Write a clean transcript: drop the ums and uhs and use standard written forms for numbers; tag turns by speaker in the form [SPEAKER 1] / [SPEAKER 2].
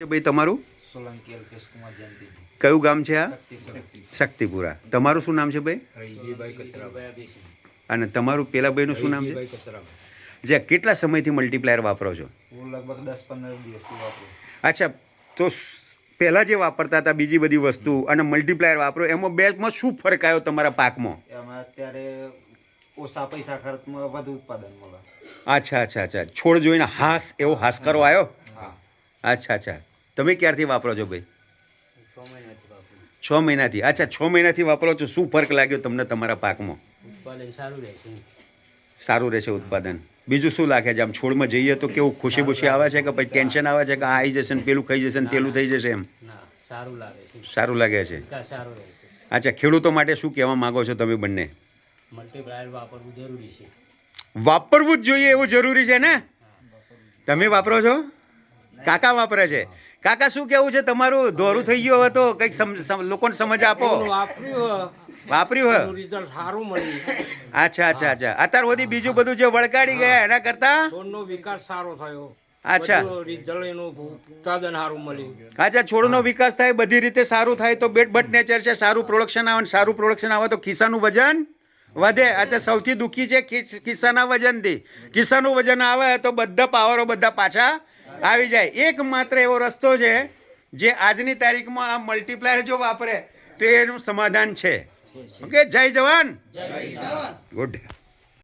[SPEAKER 1] ભાઈ તમારું
[SPEAKER 2] સોલંકી અલ્પેશ કુમાર જયંતિ
[SPEAKER 1] કયું ગામ છે આ?
[SPEAKER 2] શક્તિપુરા
[SPEAKER 1] શક્તિપુરા. તમારું શું નામ છે ભાઈ?
[SPEAKER 3] હરિજીભાઈ કચરાભાઈ.
[SPEAKER 1] અને તમારું પેલા ભાઈનું શું નામ છે?
[SPEAKER 3] હરિજીભાઈ કચરાભાઈ.
[SPEAKER 1] જે કેટલા સમયથી મલ્ટીપ્લાયર વાપરો છો?
[SPEAKER 2] હું લગભગ 10-15 દિવસથી વાપરું.
[SPEAKER 1] અચ્છા, તો પહેલાં જે વાપરતા હતા બીજી બધી વસ્તુ અને મલ્ટીપ્લાયર વાપરો, એમાં બેમાં શું ફરક આવ્યો તમારા પાકમાં?
[SPEAKER 2] એમાં અત્યારે ઓછા પૈસા ખર્ચમાં વધુ ઉત્પાદન મળે.
[SPEAKER 1] અચ્છા અચ્છા અચ્છા, છોડ જોઈને હાસ એવો હાશકારો આવ્યો?
[SPEAKER 2] હા.
[SPEAKER 1] અચ્છા અચ્છા, તમે ક્યારથી વાપરો છો ભાઈ?
[SPEAKER 3] 6 મહિનાથી વાપરું.
[SPEAKER 1] 6 મહિનાથી. અચ્છા, 6 મહિનાથી વાપરો છો. શું ફરક લાગ્યો તમને તમારા પાકમાં?
[SPEAKER 3] ઉત્પાદન સારું રહેશે.
[SPEAKER 1] સારું રહેશે ઉત્પાદન. બીજું શું લાગે છે? આમ છોડમાં જઈએ તો કેવું ખુશી ખુશી આવે છે કે પછી ટેન્શન આવે છે કે આ આવી જશે ને પેલું ખાઈ જશે ને પેલું થઈ જશે એમ?
[SPEAKER 3] ના, સારું લાગે છે.
[SPEAKER 1] સારું લાગે છે.
[SPEAKER 3] વિકાસ સારો રહેશે.
[SPEAKER 1] અચ્છા, ખેડૂતો માટે શું કહેવા માંગો છો તમે બંને?
[SPEAKER 3] મલ્ટીપ્લાયર વાપરવું જરૂરી છે.
[SPEAKER 1] વાપરવું જ જોઈએ એવું જરૂરી છે ને? તમે વાપરો છો? કાકા વાપરે છે. કાકા શું કેવું છે તમારું? દોરું થઈ ગયું હવે તો કંઈક લોકોને સમજ આપો. વાપર્યું હે?
[SPEAKER 4] રિઝલ્ટ સારું મળ્યું.
[SPEAKER 1] અચ્છા અચ્છા અચ્છા, અત્યાર સુધી બીજું બધું જે વળગાડી ગયા એના કરતા?
[SPEAKER 4] છોડનો વિકાસ સારો થયો.
[SPEAKER 1] અચ્છા.
[SPEAKER 4] બધું રિઝલ્ટ એનું ઉત્પાદન સારું મળ્યું.
[SPEAKER 1] અચ્છા, છોડનો વિકાસ થાય, બધી રીતે સારું થાય તો બેટ બટ નેચર છે. સારું પ્રોડક્શન આવે, સારું પ્રોડક્શન આવે તો ખિસ્સાનું વજન વધે. અત્યારે સૌથી દુઃખી છે ખિસ્સાના વજનથી. ખિસ્સાનું વજન આવે તો બધા પાવરો બધા પાછા આવી જાય. એકમાત્ર એવો રસ્તો છે જે આજની તારીખમાં આ મલ્ટીપ્લાયર જો વાપરે તો એનું સમાધાન છે. ઓકે, જય જવાન, ગુડ.